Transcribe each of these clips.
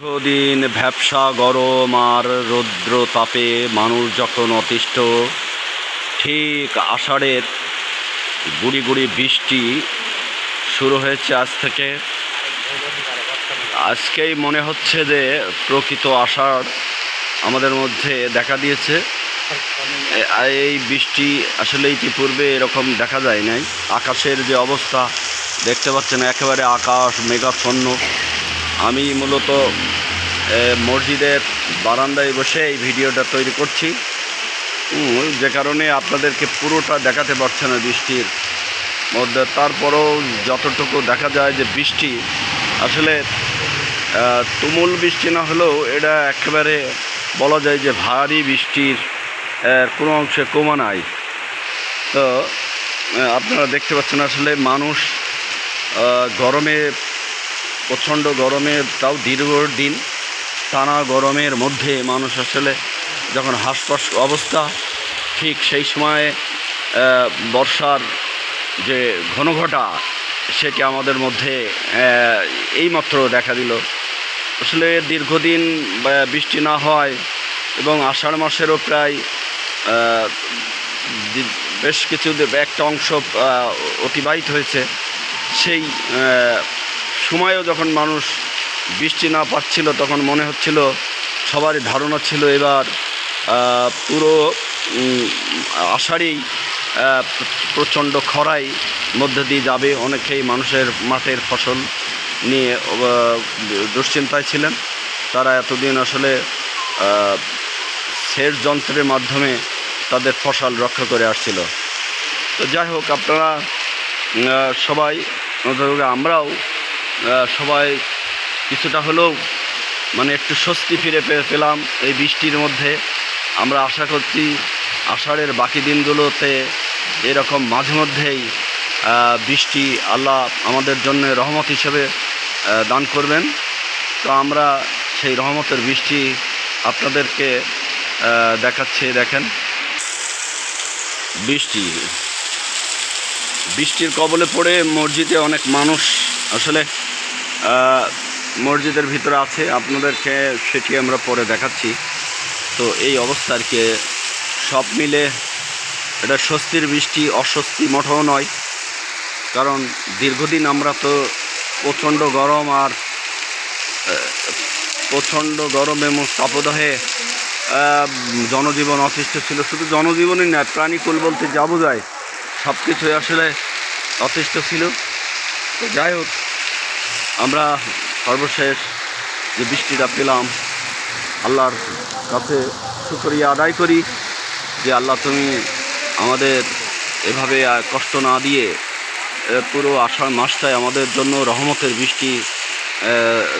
দীর্ঘদিন ভ্যাপসা গরম আর রৌদ্র তাপে মানুষ যখন অতিষ্ঠ, ঠিক আষাঢ়ের গুড়ি গুড়ি বৃষ্টি শুরু হয়েছে আজ থেকে। আজকেই মনে হচ্ছে যে প্রকৃত আষাঢ় আমাদের মধ্যে দেখা দিয়েছে। এই বৃষ্টি আসলে ইতিপূর্বে এরকম দেখা যায় নাই। আকাশের যে অবস্থা দেখতে পাচ্ছেন, একেবারে আকাশ মেঘাচ্ছন্ন। আমি মূলত মসজিদের বারান্দায় বসে এই ভিডিওটা তৈরি করছি, যে কারণে আপনাদেরকে পুরোটা দেখাতে পারছে না বৃষ্টির মধ্যে। তারপরও যতটুকু দেখা যায় যে বৃষ্টি আসলে তুমুল বৃষ্টি না হলেও এটা একেবারে বলা যায় যে ভারী বৃষ্টির কোনো অংশে কমা নাই। তো আপনারা দেখতে পাচ্ছেন আসলে মানুষ গরমে, প্রচণ্ড গরমে, তাও দীর্ঘদিন টানা গরমের মধ্যে মানুষ আসলে যখন হাসপাস অবস্থা, ঠিক সেই সময়ে বর্ষার যে ঘনঘটা সেটি আমাদের মধ্যে এইমাত্র দেখা দিল। আসলে দীর্ঘদিন বৃষ্টি না হয় এবং আষাঢ় মাসেরও প্রায় বেশ কিছু একটা অংশ অতিবাহিত হয়েছে। সেই সময়েও যখন মানুষ বৃষ্টি না পাচ্ছিল, তখন মনে হচ্ছিল, সবারই ধারণা ছিল এবার পুরো আষাঢ়েই প্রচণ্ড খরাই মধ্যে দিয়ে যাবে। অনেকেই মানুষের মাঠের ফসল নিয়ে দুশ্চিন্তায় ছিলেন। তারা এতদিন আসলে সেচ যন্ত্রের মাধ্যমে তাদের ফসল রক্ষা করে আসছিল। তো যাই হোক, আপনারা সবাই, আমরাও সবাই কিছুটা হলেও মানে একটু স্বস্তি ফিরে পেলাম এই বৃষ্টির মধ্যে। আমরা আশা করছি আষাঢ়ের বাকি দিনগুলোতে এরকম মাঝে মধ্যেই বৃষ্টি আল্লাহ আমাদের জন্য রহমত হিসেবে দান করবেন। তো আমরা সেই রহমতের বৃষ্টি আপনাদেরকে দেখাচ্ছি। দেখেন, বৃষ্টির কবলে পড়ে মসজিদে অনেক মানুষ আসলে মসজিদের ভিতরে আছে। আপনাদেরকে সেটি আমরা পরে দেখাচ্ছি। তো এই অবস্থা আর কি, সব মিলে এটা স্বস্তির বৃষ্টি, অস্বস্তি মোটেও নয়। কারণ দীর্ঘদিন আমরা তো প্রচণ্ড গরম এবং তাপদাহে জনজীবন অতিষ্ঠ ছিল। শুধু জনজীবনই নয়, প্রাণীকুল বলতে যা বোঝায় সব কিছুই আসলে অতিষ্ঠ ছিল। তো যাই হোক, আমরা সর্বশেষ যে বৃষ্টিটা পেলাম, আল্লাহর কাছে শুকরিয়া আদায় করি যে আল্লাহ, তুমি আমাদের এভাবে কষ্ট না দিয়ে পুরো আষাঢ় মাসটায় আমাদের জন্য রহমতের বৃষ্টি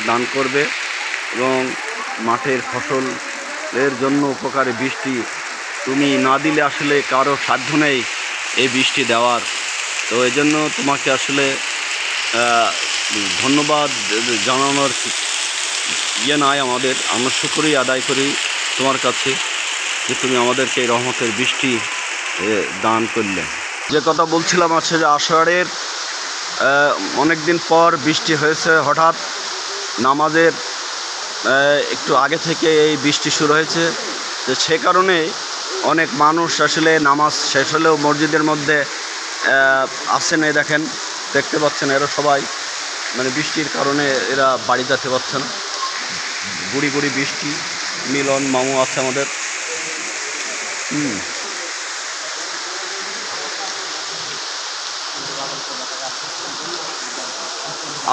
দান করবে এবং মাঠের ফসলের জন্য উপকারী বৃষ্টি তুমি না দিলে আসলে কারো সাধ্য নেই এই বৃষ্টি দেওয়ার। তো এই জন্য তোমাকে আসলে ধন্যবাদ জানানোর নাই আমাদের। আমরা শুকরিয়া আদায় করি তোমার কাছে যে তুমি আমাদেরকে এই রহমতের বৃষ্টি দান করলে। যে কথা বলছিলাম আছে যে আষাঢ়ের অনেক দিন পর বৃষ্টি হয়েছে। হঠাৎ নামাজের একটু আগে থেকে এই বৃষ্টি শুরু হয়েছে। তো সে কারণে অনেক মানুষ আসলে নামাজ শেষ হলেও মসজিদের মধ্যে আসেন। এই দেখেন, দেখতে পাচ্ছেন, এরা সবাই মানে বৃষ্টির কারণে এরা বাড়ি যেতে পারছে না। গুড়ি গুড়ি বৃষ্টি। মিলন মামু আছে আমাদের।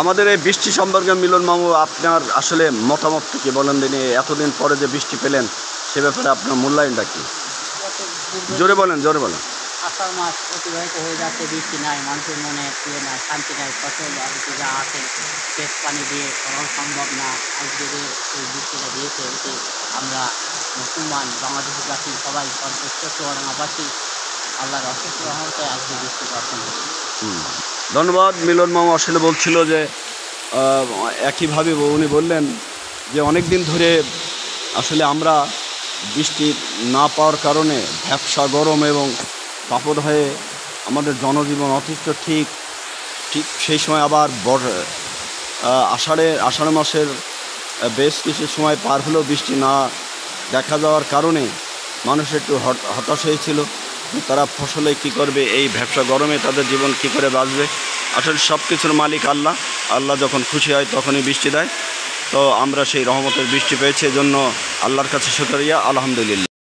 আমাদের এই বৃষ্টি সম্পর্কে মিলন মামু, আপনার আসলে মতামত কি বলেন দিনে? এতদিন পরে যে বৃষ্টি পেলেন, সে ব্যাপারে আপনার মূল্যায়নটা কি? জোরে বলেন। আষাঢ় মাস অতিবাহিত হয়ে যাচ্ছে, বৃষ্টি নাই, মানুষের মনে নাই, শান্তি নাই। ফসল যা আছে সেচ পানি দিয়ে করাও সম্ভব না। আজকে যে এই বৃষ্টিটা দিয়েছে, এতে আমরা মুসলমান বাংলাদেশবাসী সবাই সর্বোচ্চ চুয়াডাঙ্গাবাসী আল্লাহর অশেষ রহমতে আজকে বৃষ্টি পাচ্ছেন। ধন্যবাদ। মিলন মামু আসলে বলছিল যে একইভাবে উনি বললেন যে অনেক দিন ধরে আসলে আমরা বৃষ্টি না পাওয়ার কারণে ভ্যাপসা গরম এবং তাপদাহে আমাদের জনজীবন অতিষ্ঠ। ঠিক সেই সময় আবার আষাঢ় মাসের বেশ কিছু সময় পার হলেও বৃষ্টি না দেখা যাওয়ার কারণে মানুষ একটু হতাশ হয়েছিল। তারা ফসলে কি করবে, এই ভ্যাপসা গরমে তাদের জীবন কি করে বাঁচবে। আসলে সব কিছুর মালিক আল্লাহ। আল্লাহ যখন খুশি হয় তখনই বৃষ্টি দেয়। তো আমরা সেই রহমতের বৃষ্টি পেয়েছি, এজন্য আল্লাহর কাছে শুকরিয়া, আলহামদুলিল্লাহ।